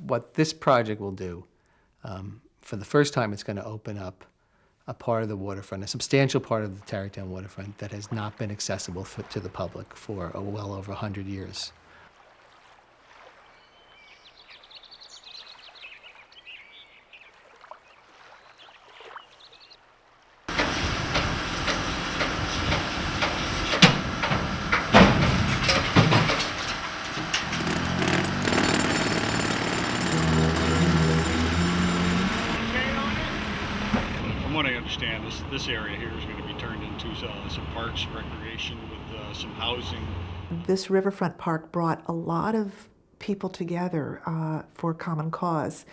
What this project will do, for the first time, it's going to open up a part of the waterfront, a substantial part of the Tarrytown waterfront that has not been accessible to the public for well over 100 years. What I understand, this area here is going to be turned into some parks, recreation with some housing. This riverfront park brought a lot of people together for a common cause.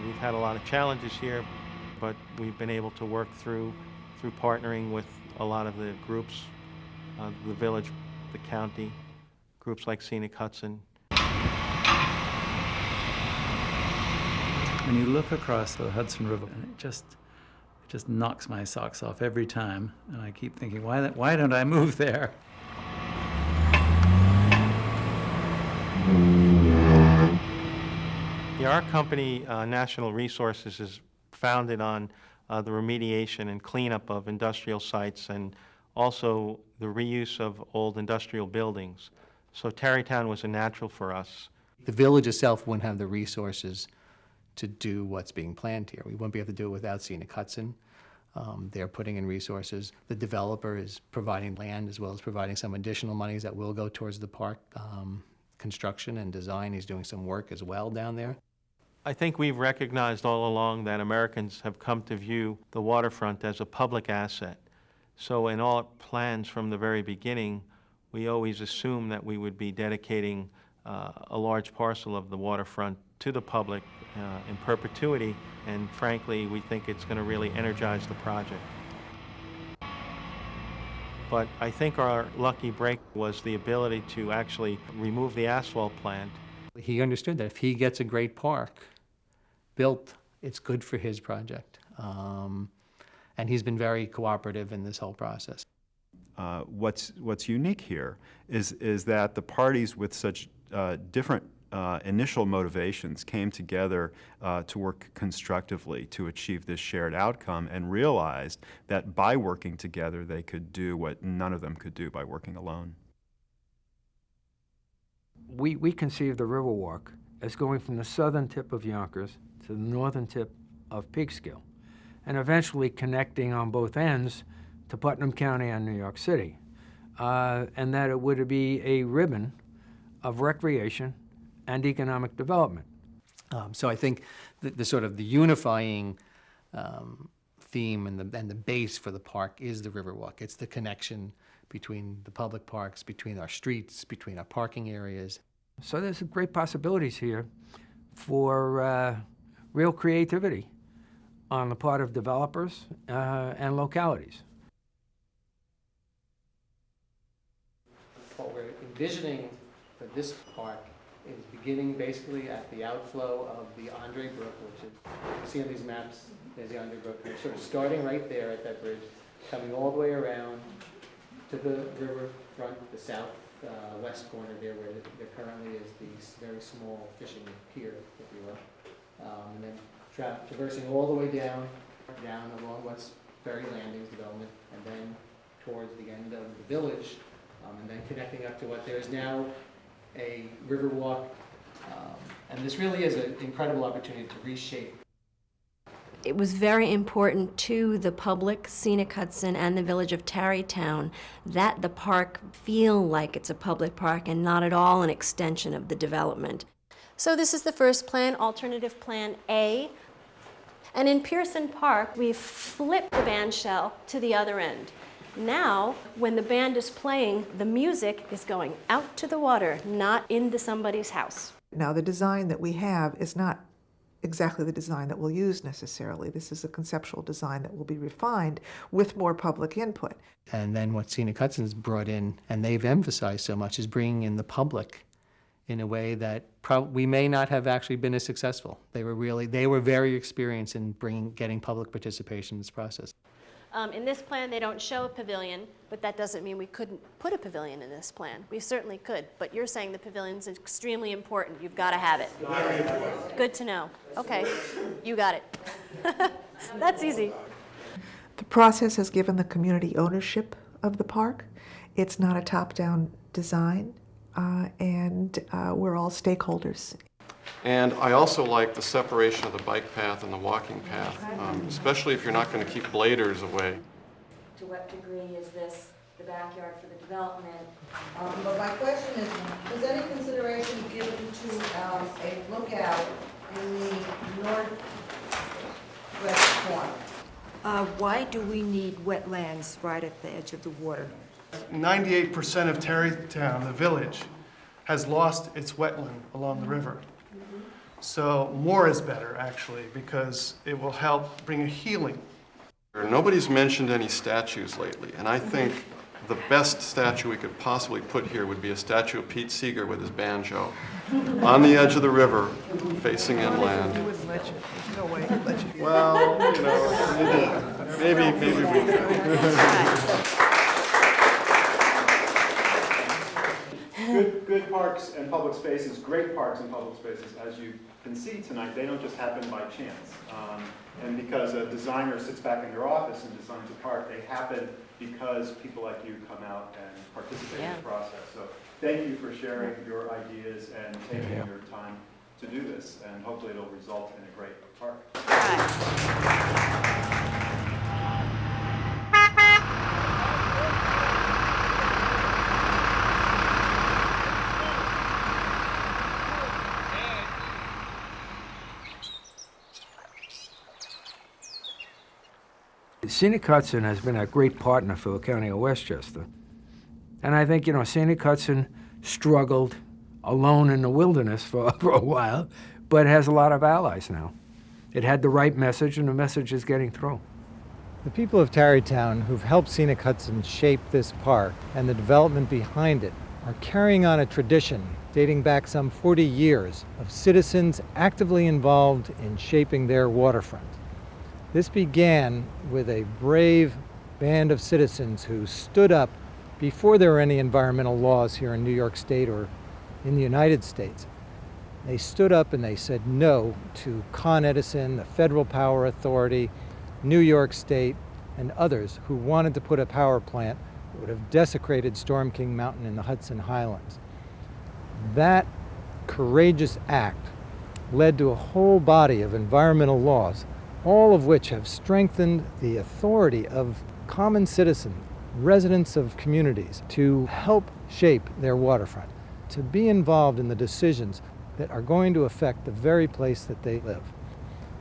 We've had a lot of challenges here, but we've been able to work through partnering with a lot of the groups, the village, the county, groups like Scenic Hudson. When you look across the Hudson River, and it just knocks my socks off every time, and I keep thinking, why don't I move there? Yeah, our company, National Resources, is founded on the remediation and cleanup of industrial sites and also the reuse of old industrial buildings. So Tarrytown was a natural for us. The village itself wouldn't have the resources to do what's being planned here. We wouldn't be able to do it without Scenic Hudson. They're putting in resources. The developer is providing land as well as providing some additional monies that will go towards the park construction and design. He's doing some work as well down there. I think we've recognized all along that Americans have come to view the waterfront as a public asset. So in all plans from the very beginning, we always assumed that we would be dedicating a large parcel of the waterfront to the public in perpetuity, and frankly, we think it's going to really energize the project. But I think our lucky break was the ability to actually remove the asphalt plant. He understood that if he gets a great park built, it's good for his project. And he's been very cooperative in this whole process. What's unique here is that the parties with such different initial motivations came together to work constructively to achieve this shared outcome and realized that by working together they could do what none of them could do by working alone. We conceive the Riverwalk as going from the southern tip of Yonkers to the northern tip of Peekskill, and eventually connecting on both ends to Putnam County and New York City, and that it would be a ribbon of recreation and economic development. So I think the sort of the unifying theme and the base for the park is the Riverwalk. It's the connection between the public parks, between our streets, between our parking areas. So there's great possibilities here for real creativity on the part of developers and localities. What we're envisioning for this park is beginning basically at the outflow of the Andre Brook, which is, you can see on these maps, there's the Andre Brook. We're sort of starting right there at that bridge, coming all the way around to the riverfront, the southwest corner there, where there currently is the very small fishing pier, if you will, and then traversing all the way down along West Ferry Landings development, and then towards the end of the village, and then connecting up to what there is now a Riverwalk, and this really is an incredible opportunity to reshape. It was very important to the public, Scenic Hudson, and the village of Tarrytown that the park feel like it's a public park and not at all an extension of the development. So this is the first plan, alternative plan A. And in Pearson Park, we've flipped the band shell to the other end. Now, when the band is playing, the music is going out to the water, not into somebody's house. Now, the design that we have is not exactly the design that we'll use necessarily. This is a conceptual design that will be refined with more public input. And then what Scenic Hudson's brought in, and they've emphasized so much, is bringing in the public in a way that we may not have actually been as successful. They were very experienced in getting public participation in this process. In this plan, they don't show a pavilion, but that doesn't mean we couldn't put a pavilion in this plan. We certainly could, but you're saying the pavilion's extremely important. You've got to have it. Good to know. Okay, you got it. That's easy. The process has given the community ownership of the park. It's not a top-down design, and we're all stakeholders. And I also like the separation of the bike path and the walking path, especially if you're not going to keep bladers away. To what degree is this the backyard for the development? But my question is any consideration given to a lookout in the northwest corner? Why do we need wetlands right at the edge of the water? 98% of Tarrytown, the village, has lost its wetland along the river. So more is better, actually, because it will help bring a healing. Nobody's mentioned any statues lately, and I think the best statue we could possibly put here would be a statue of Pete Seeger with his banjo on the edge of the river, facing inland. He wouldn't let you. There's no way he'd let you. Well, you know, maybe we could. Good parks and public spaces, great parks and public spaces, as you can see tonight, they don't just happen by chance. And because a designer sits back in their office and designs a park, they happen because people like you come out and participate in the process. So thank you for sharing your ideas and taking your time to do this, and hopefully it'll result in a great park. Scenic Hudson has been a great partner for the County of Westchester. And I think, Scenic Hudson struggled alone in the wilderness for a while, but has a lot of allies now. It had the right message, and the message is getting through. The people of Tarrytown who've helped Scenic Hudson shape this park and the development behind it are carrying on a tradition dating back some 40 years of citizens actively involved in shaping their waterfront. This began with a brave band of citizens who stood up before there were any environmental laws here in New York State or in the United States. They stood up and they said no to Con Edison, the Federal Power Authority, New York State, and others who wanted to put a power plant that would have desecrated Storm King Mountain in the Hudson Highlands. That courageous act led to a whole body of environmental laws, all of which have strengthened the authority of common citizens, residents of communities, to help shape their waterfront, to be involved in the decisions that are going to affect the very place that they live.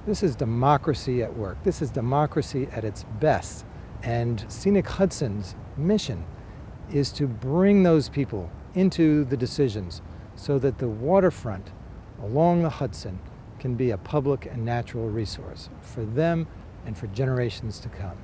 This is democracy at work. This is democracy at its best. And Scenic Hudson's mission is to bring those people into the decisions so that the waterfront along the Hudson can be a public and natural resource for them and for generations to come.